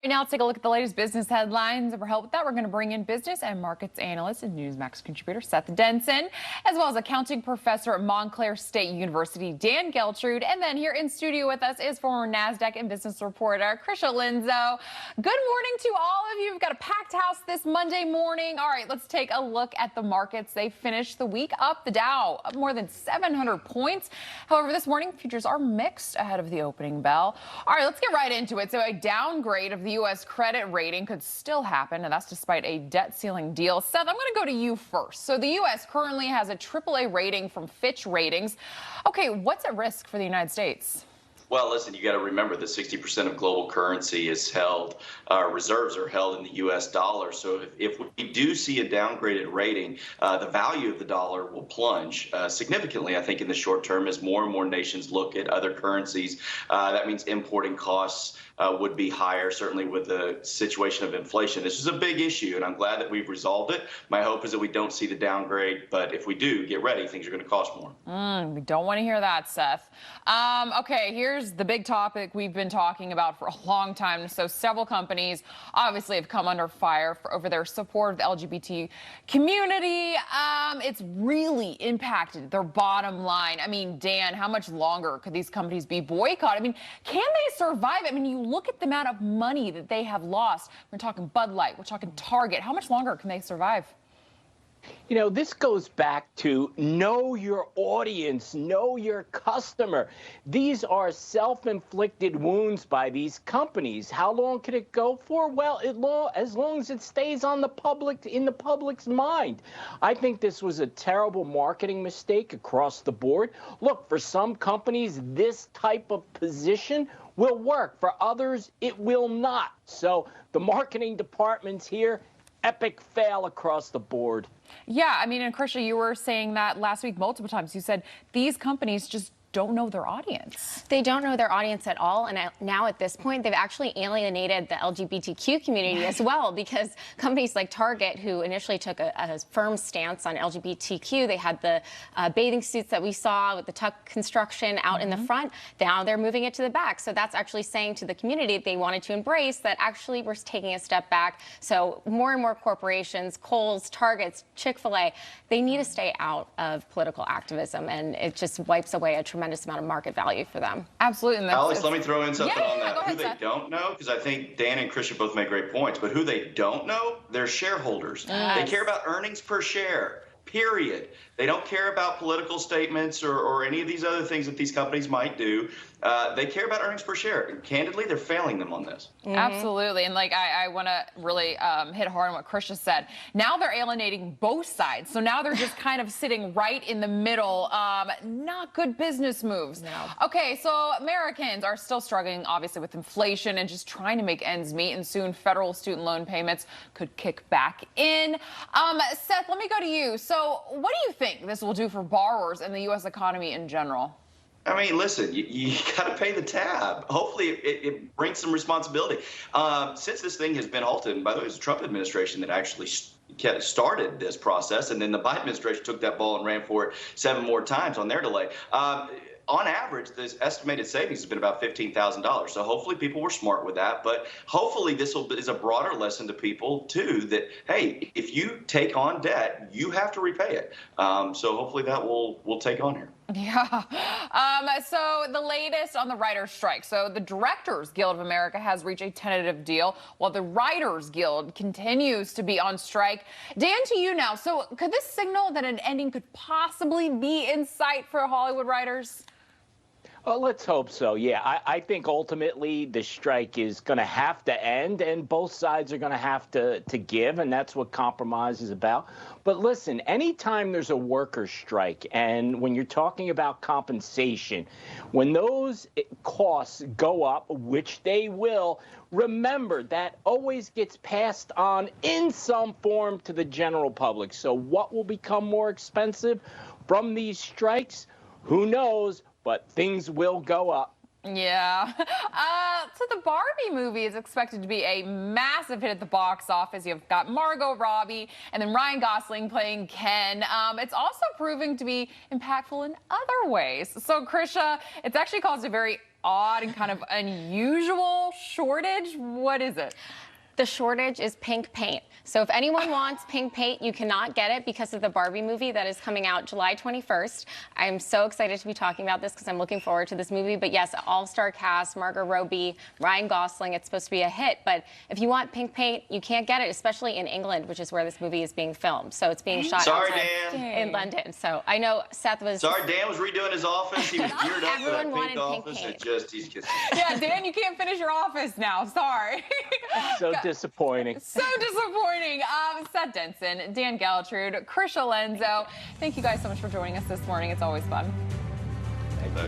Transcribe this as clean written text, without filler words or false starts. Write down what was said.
Right now, let's take a look at the latest business headlines. And for help with that, we're going to bring in business and markets analyst and NewsMax contributor Seth Denson, as well as accounting professor at Montclair State University, Dan Geltrude. And then here in studio with us is former NASDAQ and business reporter Krysia Lenzo. Good morning to all of you. We've got a packed house this Monday morning. All right, let's take a look at the markets. They finished the week up. The Dow up more than 700 points. However, this morning, futures are mixed ahead of the opening bell. All right, let's get right into it. So a downgrade of the U.S. credit rating could still happen, and that's despite a debt ceiling deal. Seth, I'm going to go to you first. So the U.S. currently has a AAA rating from Fitch Ratings. Okay, what's at risk for the United States? Well, listen, you got to remember that 60% of global currency is held, reserves are held in the U.S. dollar. So if we do see a downgraded rating, the value of the dollar will plunge significantly, I think, in the short term as more and more nations look at other currencies. That means importing costs would be higher, certainly with the situation of inflation. This is a big issue, and I'm glad that we've resolved it. My hope is that we don't see the downgrade, but if we do, get ready. Things are going to cost more. We don't want to hear that, Seth. Okay, here's the big topic we've been talking about for a long time. So several companies obviously have come under fire over their support of the LGBT community. It's really impacted their bottom line. I mean, Dan, how much longer could these companies be boycotted? I mean, can they survive? I mean, you look at the amount of money that they have lost. We're talking Bud Light, we're talking Target. How much longer can they survive? You know, this goes back to know your audience, know your customer. These are self-inflicted wounds by these companies. How long can it go for? Well, as long as it stays on in the public's mind. I think this was a terrible marketing mistake across the board. Look, for some companies, this type of position will work. For others, it will not. So the marketing departments here, epic fail across the board. Yeah, I mean, and Krysia, you were saying that last week multiple times. You said these companies just don't know their audience. They don't know their audience at all. And now at this point, they've actually alienated the LGBTQ community as well, because companies like Target, who initially took a firm stance on LGBTQ, they had the bathing suits that we saw with the tuck construction out in the front. Now they're moving it to the back. So that's actually saying to the community they wanted to embrace that actually we're taking a step back. So more and more corporations, Kohl's, Targets, Chick-fil-A, they need to stay out of political activism, and it just wipes away a tremendous amount of market value for them. Absolutely. Alex, let me throw in something on that. Who they don't know, because I think Dan and Krysia both make great points, but who they don't know, they're shareholders. They care about earnings per share. Period. They don't care about political statements or any of these other things that these companies might do. They care about earnings per share. And candidly, they're failing them on this. Absolutely. And like, I want to really hit hard on what Krysia said. Now they're alienating both sides. So now they're just kind of sitting right in the middle. Not good business moves. No. Okay, so Americans are still struggling, obviously, with inflation and just trying to make ends meet. And soon federal student loan payments could kick back in. Seth, let me go to you. So what do you think this will do for borrowers and the U.S. economy in general? I mean, listen, you got to pay the tab. Hopefully, it brings some responsibility. Since this thing has been halted, and by the way, it was the Trump administration that actually started this process, and then the Biden administration took that ball and ran for it 7 more times on their delay. On average, this estimated savings has been about $15,000. So hopefully people were smart with that. But hopefully this is a broader lesson to people, too, that, hey, if you take on debt, you have to repay it. So hopefully that will take on here. Yeah. So the latest on the writers' strike. So the Directors Guild of America has reached a tentative deal, while the Writers Guild continues to be on strike. Dan, to you now. So could this signal that an ending could possibly be in sight for Hollywood writers? Well, let's hope so. Yeah, I think ultimately the strike is going to have to end, and both sides are going to have to give, and that's what compromise is about. But listen, anytime there's a workers' strike, and when you're talking about compensation, when those costs go up, which they will, remember that always gets passed on in some form to the general public. So what will become more expensive from these strikes? Who knows? But things will go up. Yeah. So the Barbie movie is expected to be a massive hit at the box office. You've got Margot Robbie and then Ryan Gosling playing Ken. It's also proving to be impactful in other ways. So, Krysia, it's actually caused a very odd and kind of unusual shortage. What is it? The shortage is pink paint. So if anyone wants pink paint, you cannot get it because of the Barbie movie that is coming out July 21st. I'm so excited to be talking about this because I'm looking forward to this movie. But yes, all-star cast, Margot Robbie, Ryan Gosling. It's supposed to be a hit. But if you want pink paint, you can't get it, especially in England, which is where this movie is being filmed. So it's being shot in London. So I know Seth was... Sorry, Dan was redoing his office. He was geared up for that pink office. Yeah, Dan, you can't finish your office now. Sorry. So disappointing. So disappointing. Seth Denson, Dan Geltrude, Krysia, Lenzo. Thank you guys so much for joining us this morning. It's always fun.